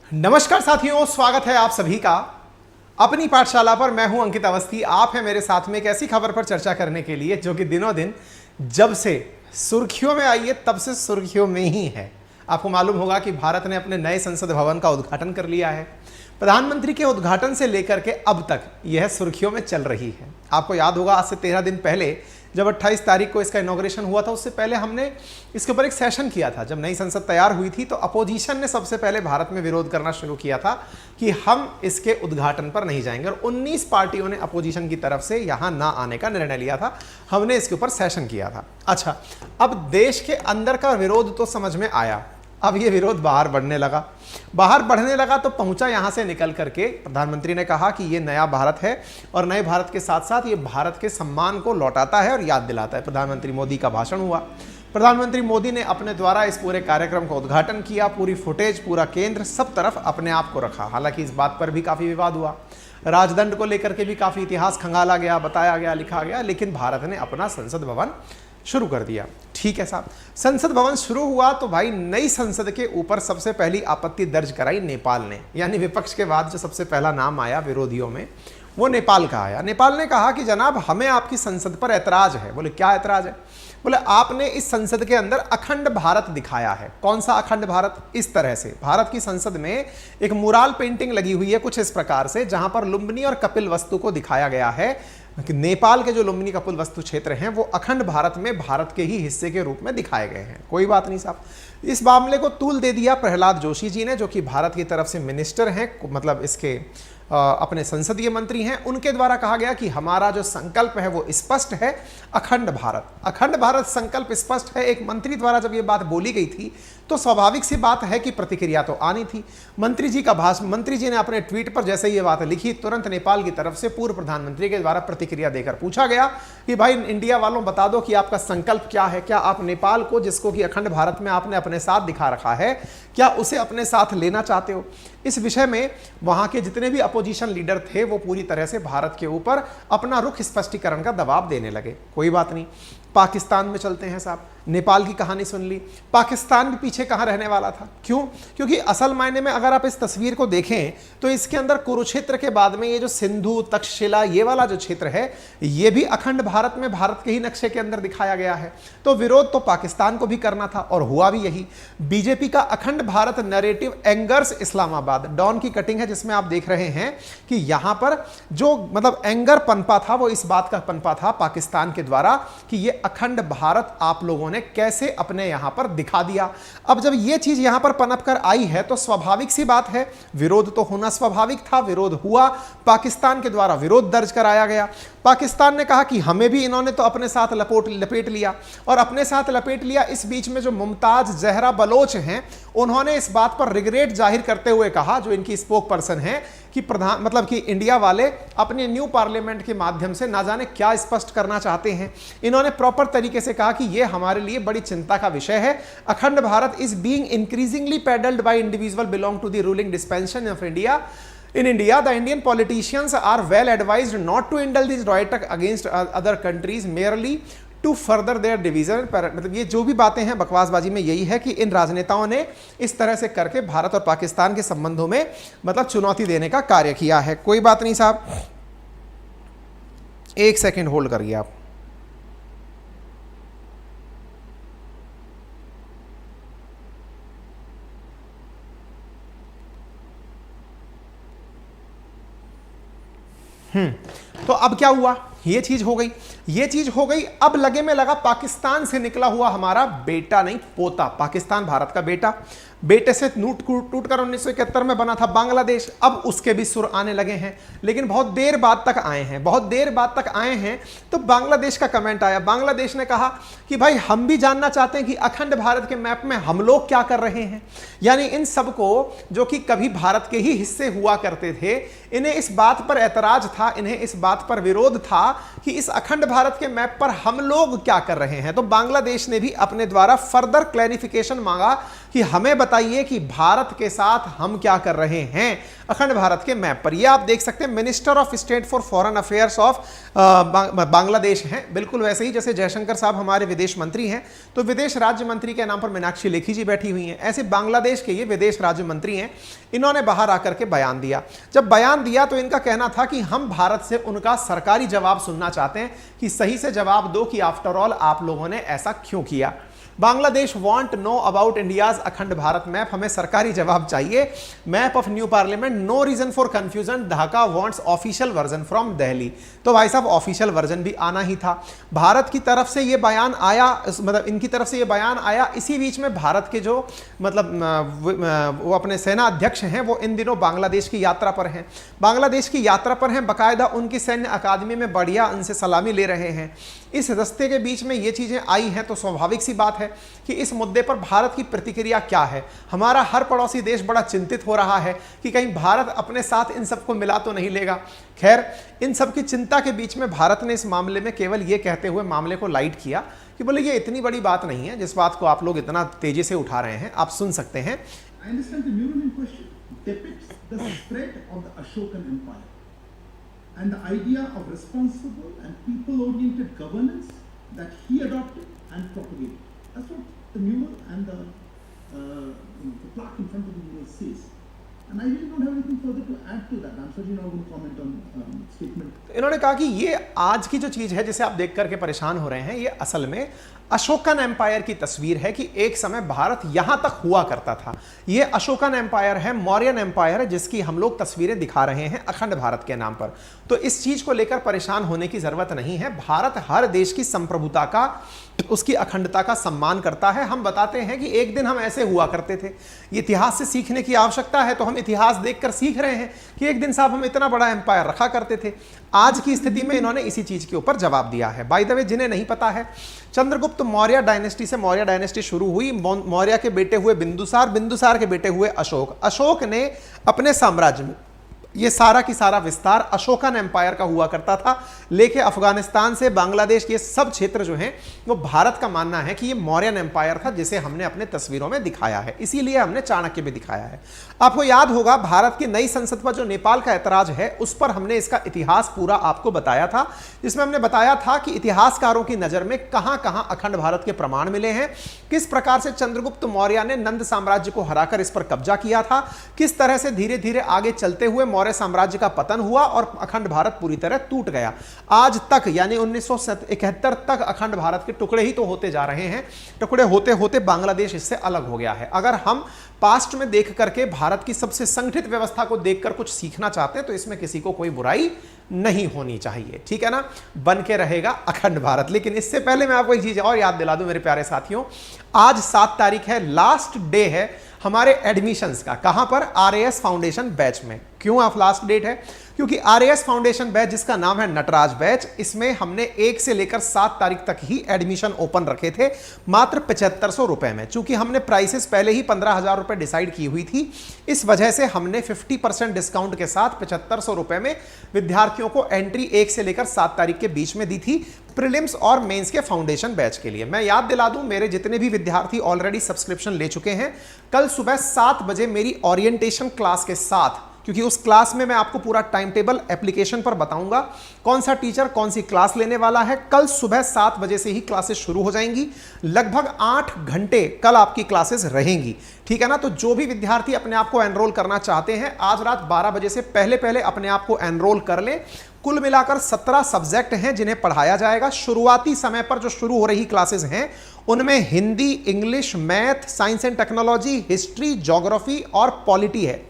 नमस्कार साथियों, स्वागत है आप सभी का अपनी पाठशाला पर। मैं हूं अंकित अवस्थी। आप हैं मेरे साथ में एक ऐसी खबर पर चर्चा करने के लिए जो कि दिनों दिन जब से सुर्खियों में आई है तब से सुर्खियों में ही है। आपको मालूम होगा कि भारत ने अपने नए संसद भवन का उद्घाटन कर लिया है। प्रधानमंत्री के उद्घाटन से लेकर के अब तक यह सुर्खियों में चल रही है। आपको याद होगा आज से 13 दिन पहले जब 28 तारीख को इसका इनॉग्रेशन हुआ था, उससे पहले हमने इसके ऊपर एक सेशन किया था। जब नई संसद तैयार हुई थी तो अपोजिशन ने सबसे पहले भारत में विरोध करना शुरू किया था कि हम इसके उद्घाटन पर नहीं जाएंगे, और 19 पार्टियों ने अपोजिशन की तरफ से यहां ना आने का निर्णय लिया था। हमने इसके ऊपर सेशन किया था। अच्छा, अब देश के अंदर का विरोध तो समझ में आया, अब ये विरोध बाहर बढ़ने लगा तो पहुंचा यहां से निकल करके। प्रधानमंत्री ने कहा कि ये नया भारत है और नए भारत के साथ साथ ये भारत के सम्मान को लौटाता है और याद दिलाता है। प्रधानमंत्री मोदी का भाषण हुआ। प्रधानमंत्री मोदी ने अपने द्वारा इस पूरे कार्यक्रम का उद्घाटन किया। पूरी फुटेज, पूरा केंद्र, सब तरफ अपने आप को रखा। हालांकि इस बात पर भी काफी विवाद हुआ, राजदंड को लेकर के भी काफी इतिहास खंगाला गया, बताया गया, लिखा गया, लेकिन भारत ने अपना संसद भवन शुरू कर दिया। ठीक है साहब, संसद भवन शुरू हुआ तो भाई नई संसद के ऊपर सबसे पहली आपत्ति दर्ज कराई नेपाल ने। यानी विपक्ष के बाद जो सबसे पहला नाम आया विरोधियों में, वो नेपाल का आया। नेपाल ने कहा कि जनाब, हमें आपकी संसद पर ऐतराज है। बोले क्या ऐतराज है? बोले आपने इस संसद के अंदर अखंड भारत दिखाया है। कौन सा अखंड भारत? इस तरह से भारत की संसद में एक मुराल पेंटिंग लगी हुई है कुछ इस प्रकार से, जहां पर लुम्बिनी और कपिल वस्तु को दिखाया गया है कि नेपाल के जो लुम्बिनी कपिल वस्तु क्षेत्र हैं वो अखंड भारत में भारत के ही हिस्से के रूप में दिखाए गए हैं। कोई बात नहीं साहब, इस मामले को तूल दे दिया प्रहलाद जोशी जी ने, जो कि भारत की तरफ से मिनिस्टर हैं, मतलब इसके अपने संसदीय मंत्री हैं। उनके द्वारा कहा गया कि हमारा जो संकल्प है वो स्पष्ट है, अखंड भारत संकल्प स्पष्ट है। एक मंत्री द्वारा जब ये बात बोली गई थी तो स्वाभाविक सी बात है कि प्रतिक्रिया तो आनी थी। मंत्री जी ने अपने ट्वीट पर जैसे ये बात लिखी, तुरंत नेपाल की तरफ से पूर्व प्रधानमंत्री के द्वारा प्रतिक्रिया देकर पूछा गया कि भाई इंडिया वालों बता दो कि आपका संकल्प क्या है। क्या आप नेपाल को, जिसको कि अखंड भारत में आपने अपने साथ दिखा रखा है, क्या उसे अपने साथ लेना चाहते हो? इस विषय में वहां के जितने भी अपोजिशन लीडर थे वो पूरी तरह से भारत के ऊपर अपना रुख स्पष्टीकरण का दबाव देने लगे। कोई बात नहीं, पाकिस्तान में चलते हैं साहब। नेपाल की कहानी सुन ली, पाकिस्तान भी पीछे कहां रहने वाला था। क्यों? क्योंकि असल मायने में अगर आप इस तस्वीर को देखें तो इसके अंदर कुरुक्षेत्र के बाद में ये जो सिंधु, तक्षशिला, ये वाला जो क्षेत्र है, ये भी अखंड भारत में भारत के ही नक्शे के अंदर दिखाया गया है। तो विरोध तो पाकिस्तान को भी करना था और हुआ भी यही। बीजेपी का अखंड भारत नैरेटिव एंगर्स इस्लामाबाद, डॉन की कटिंग है जिसमें आप देख रहे हैं कि यहां पर जो मतलब एंगर पनपा था वो इस बात का पनपा था पाकिस्तान के द्वारा कि ये अखंड भारत आप लोगों ने कैसे अपने यहां पर दिखा दिया। अब जब ये चीज यहां पर पनप कर आई है तो स्वाभाविक सी बात है, विरोध तो होना स्वाभाविक था। विरोध हुआ, पाकिस्तान के द्वारा विरोध दर्ज कराया गया। पाकिस्तान ने कहा कि हमें भी इन्होंने तो अपने साथ लपेट लिया और अपने साथ लपेट लिया। इस बीच में जो मुमताज जहरा बलोच हैं, उन्होंने इस बात पर रिग्रेट जाहिर करते हुए कहा, जो इनकी स्पोक पर्सन है, कि कि इंडिया वाले अपने न्यू पार्लियामेंट के माध्यम से ना जाने क्या स्पष्ट करना चाहते हैं। इन्होंने प्रॉपर तरीके से कहा कि यह हमारे लिए बड़ी चिंता का विषय है। Akhand Bharat is being increasingly peddled by individual belong to the ruling dispensation of India. In India, the Indian politicians are well advised not to indulge this right against other countries merely to further their division. मतलब ये जो भी बातें हैं बकवासबाजी में यही है कि इन राजनेताओं ने इस तरह से करके भारत और पाकिस्तान के संबंधों में मतलब चुनौती देने का कार्य किया है। कोई बात नहीं साहब, एक सेकेंड होल्ड करिए आप। तो अब क्या हुआ? ये चीज हो गई। अब लगे में लगा पाकिस्तान से निकला हुआ हमारा बेटा नहीं पोता। पाकिस्तान भारत का बेटे से टूट कर 1971 में बना था बांग्लादेश। अब उसके भी सुर आने लगे हैं, लेकिन बहुत देर बाद तक आए हैं। तो बांग्लादेश का कमेंट आया। बांग्लादेश ने कहा कि भाई हम भी जानना चाहते हैं कि अखंड भारत के मैप में हम लोग क्या कर रहे हैं। यानी इन सबको, जो कि कभी भारत के ही हिस्से हुआ करते थे, इन्हें इस बात पर ऐतराज था, इन्हें इस बात पर विरोध था कि इस अखंड भारत के मैप पर हम लोग क्या कर रहे हैं। तो बांग्लादेश ने भी अपने द्वारा फर्दर क्लैरिफिकेशन मांगा कि हमें बताइए कि भारत के साथ हम क्या कर रहे हैं अखंड भारत के मैप पर। ये आप देख सकते हैं minister of state for foreign affairs of Bangladesh हैं, बिल्कुल वैसे ही जैसे जयशंकर साहब हमारे विदेश मंत्री हैं, तो विदेश राज्य मंत्री के नाम पर मीनाक्षी लेखी जी बैठी हुई हैं, ऐसे बांग्लादेश के ये विदेश राज्य मंत्री हैं। इन्होंने बाहर आकर के बयान दिया। जब बयान दिया तो इनका कहना था कि हम भारत से उनका सरकारी जवाब सुनना चाहते हैं कि सही से जवाब दो कि आफ्टर ऑल आप लोगों ने ऐसा क्यों किया। Bangladesh want know about India's Akhand Bharat map, हमें सरकारी जवाब चाहिए। Map of new parliament, no reason for confusion, Dhaka wants official version from Delhi. तो भाई साहब ऑफिशियल वर्जन भी आना ही था। भारत की तरफ से ये बयान आया, मतलब इनकी तरफ से ये बयान आया। इसी बीच में भारत के जो मतलब वो अपने सेना अध्यक्ष हैं वो इन दिनों बांग्लादेश की यात्रा पर हैं, बांग्लादेश की यात्रा पर हैं, बाकायदा उनकी सैन्य अकादमी में बढ़िया उनसे सलामी ले रहे हैं। इस रास्ते के बीच में ये चीजें आई हैं तो स्वाभाविक सी बात है कि इस मुद्दे पर भारत की प्रतिक्रिया क्या है। हमारा हर पड़ोसी देश बड़ा चिंतित हो रहा है कि कहीं भारत अपने साथ इन सबको मिला तो नहीं लेगा। खैर, इन सब की चिंता के बीच में भारत ने इस मामले में केवल ये कहते हुए मामले को लाइट किया कि बोले ये इतनी बड़ी बात नहीं है जिस बात को आप लोग इतना तेजी से उठा रहे हैं। आप सुन सकते हैं। And the idea of responsible and people-oriented governance that he adopted and propagated. That's what the mural and the plaque in front of the mural says. And I really don't have anything further to add to that. I'm certainly not going to comment on statement. इन्होंने कहा कि ये आज की जो चीज है जिसे आप देख करके परेशान हो रहे हैं, ये असल में अशोकन एम्पायर की तस्वीर है कि एक समय भारत यहां तक हुआ करता था। ये अशोकन एम्पायर है, मौर्यन एम्पायर है, जिसकी हम लोग तस्वीरें दिखा रहे हैं अखंड भारत के नाम पर। तो इस चीज को लेकर परेशान होने की जरूरत नहीं है। भारत हर देश की संप्रभुता का, उसकी अखंडता का सम्मान करता है। हम बताते हैं कि एक दिन हम ऐसे हुआ करते थे। इतिहास से सीखने की आवश्यकता है तो हम इतिहास देखकर सीख रहे हैं कि एक दिन साहब हम इतना बड़ा एम्पायर रखा करते थे। आज की स्थिति में इन्होंने इसी चीज के ऊपर जवाब दिया है। बाय द वे, जिन्हें नहीं पता है, चंद्रगुप्त मौर्य डायनेस्टी से मौर्य डायनेस्टी शुरू हुई। मौर्य के बेटे हुए बिंदुसार, बिंदुसार के बेटे हुए अशोक। अशोक ने अपने साम्राज्य में ये सारा की सारा विस्तार अशोकन एम्पायर का हुआ करता था। लेके अफगानिस्तान से बांग्लादेश, ये सब क्षेत्र जो हैं वो भारत का मानना है कि ये मौर्यन एम्पायर था, जिसे हमने अपने तस्वीरों में दिखाया है। इसीलिए हमने चाणक्य भी दिखाया है। आपको याद होगा भारत की नई संसद पर जो नेपाल का ऐतराज है उस पर हमने इसका इतिहास पूरा आपको बताया था, जिसमें हमने बताया था कि इतिहासकारों की नजर में कहां कहां अखंड भारत के प्रमाण मिले हैं, किस प्रकार से चंद्रगुप्त मौर्य ने नंद साम्राज्य को हराकर इस पर कब्जा किया था, किस तरह से धीरे धीरे आगे चलते हुए मौर्य साम्राज्य का पतन हुआ और अखंड भारत पूरी तरह टूट गया। आज तक यानी 1971 तक अखंड भारत के टुकड़े ही तो होते जा रहे हैं। टुकड़े होते होते बांग्लादेश इससे अलग हो गया है। अगर हम पास्ट में देख करके भारत की सबसे संगठित व्यवस्था को देखकर कुछ सीखना चाहते हैं तो इसमें किसी को कोई बुराई नहीं होनी चाहिए, ठीक है ना। बन के रहेगा अखंड भारत। लेकिन इससे पहले मैं आपको एक चीज और याद दिला दूं मेरे प्यारे साथियों, आज 7 तारीख है, लास्ट डे है हमारे एडमिशंस का। कहां पर? आरएएस फाउंडेशन बैच में। क्यों आप लास्ट डेट है? क्योंकि आरएएस फाउंडेशन बैच, जिसका नाम है नटराज बैच, इसमें हमने 1 से लेकर 7 तारीख तक ही एडमिशन ओपन रखे थे, मात्र 7500 रुपए में। चूंकि हमने प्राइसेस पहले ही 15,000 रुपए डिसाइड की हुई थी, इस वजह से हमने 50% डिस्काउंट के साथ 7500 रुपए में विद्यार्थियों को एंट्री 1 से लेकर 7 तारीख के बीच में दी थी, प्रीलिम्स और मेंस के फाउंडेशन बैच के लिए। मैं याद दिला दूं, मेरे जितने भी विद्यार्थी ऑलरेडी सब्सक्रिप्शन ले चुके हैं, कल सुबह 7 बजे मेरी ओरिएंटेशन क्लास के साथ, क्योंकि उस क्लास में मैं आपको पूरा टाइम टेबल एप्लीकेशन पर बताऊंगा, कौन सा टीचर कौन सी क्लास लेने वाला है। कल सुबह 7 बजे से ही क्लासेस शुरू हो जाएंगी। लगभग 8 घंटे कल आपकी क्लासेस रहेंगी, ठीक है ना। तो जो भी विद्यार्थी अपने आप को एनरोल करना चाहते हैं, आज रात 12 बजे से पहले पहले अपने आप को एनरोल कर लें। कुल मिलाकर 17 सब्जेक्ट हैं जिन्हें पढ़ाया जाएगा। शुरुआती समय पर जो शुरू हो रही क्लासेस हैं उनमें Hindi, English, math, science and technology, history, geography और पॉलिटी है।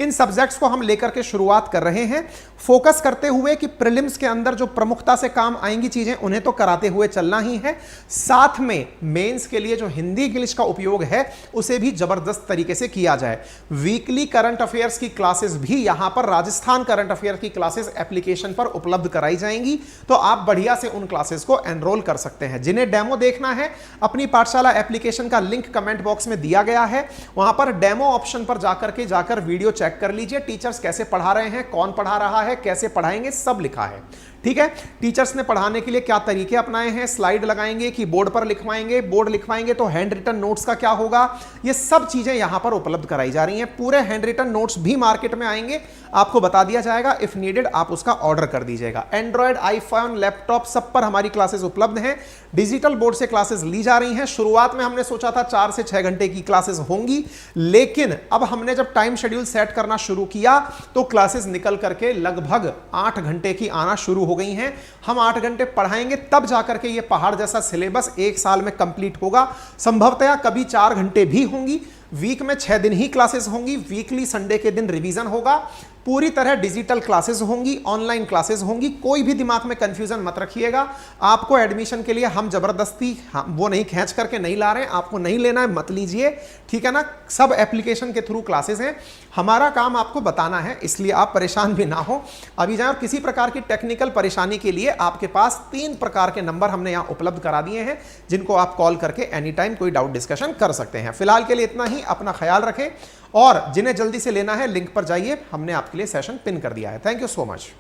इन सब्जेक्ट्स को हम लेकर के शुरुआत कर रहे हैं, फोकस करते हुए कि प्रीलिम्स के अंदर जो प्रमुखता से काम आएंगी चीजें उन्हें तो कराते हुए चलना ही है, साथ में मेंस के लिए जो हिंदी इंग्लिश का उपयोग है उसे भी जबरदस्त तरीके से किया जाए। वीकली करंट अफेयर्स की क्लासेस भी यहां पर, राजस्थान करंट अफेयर की क्लासेस एप्लीकेशन पर उपलब्ध कराई जाएंगी, तो आप बढ़िया से उन क्लासेस को एनरोल कर सकते हैं। जिन्हें डेमो देखना है, अपनी पाठशाला एप्लीकेशन का लिंक कमेंट बॉक्स में दिया गया है, वहां पर डेमो ऑप्शन पर जाकर वीडियो चेक कर लीजिए। टीचर्स कैसे पढ़ा रहे हैं, कौन पढ़ा रहा है, कैसे पढ़ाएंगे, सब लिखा है, ठीक है। टीचर्स ने पढ़ाने के लिए क्या तरीके अपनाए हैं, स्लाइड लगाएंगे कि बोर्ड पर लिखवाएंगे, बोर्ड लिखवाएंगे तो हैंड रिटन नोट्स का क्या होगा, ये सब चीजें यहां पर उपलब्ध कराई जा रही हैं। पूरे हैंड रिटन नोट्स भी मार्केट में आएंगे, आपको बता दिया जाएगा, इफ नीडेड आप उसका ऑर्डर कर दीजिएगा। एंड्रॉयड, आईफोन, लैपटॉप सब पर हमारी क्लासेस उपलब्ध हैं। डिजिटल बोर्ड से क्लासेस ली जा रही हैं। शुरुआत में हमने सोचा था 4 से 6 घंटे की क्लासेस होंगी, लेकिन अब हमने जब टाइम शेड्यूल सेट करना शुरू किया तो क्लासेस निकल करके लगभग 8 घंटे की आना शुरू हो गई हैं। हम 8 घंटे पढ़ाएंगे तब जाकर के ये पहाड़ जैसा सिलेबस 1 साल में कंप्लीट होगा। संभवतया कभी 4 घंटे भी होंगी, वीक में 6 दिन ही क्लासेस होंगी, वीकली संडे के दिन रिवीजन होगा। पूरी तरह डिजिटल क्लासेस होंगी, ऑनलाइन क्लासेस होंगी, कोई भी दिमाग में कंफ्यूजन मत रखिएगा। आपको एडमिशन के लिए हम जबरदस्ती वो नहीं खींच करके नहीं ला रहे हैं, आपको नहीं लेना है मत लीजिए, ठीक है ना। सब एप्लीकेशन के थ्रू क्लासेस हैं, हमारा काम आपको बताना है, इसलिए आप परेशान भी ना हो। अभी जाए, और किसी प्रकार की टेक्निकल परेशानी के लिए आपके पास 3 प्रकार के नंबर हमने यहाँ उपलब्ध करा दिए हैं, जिनको आप कॉल करके एनी टाइम कोई डाउट डिस्कशन कर सकते हैं। फिलहाल के लिए इतना ही, अपना ख्याल रखें, और जिन्हें जल्दी से लेना है लिंक पर जाइए, हमने आपके लिए सेशन पिन कर दिया है। Thank you so much.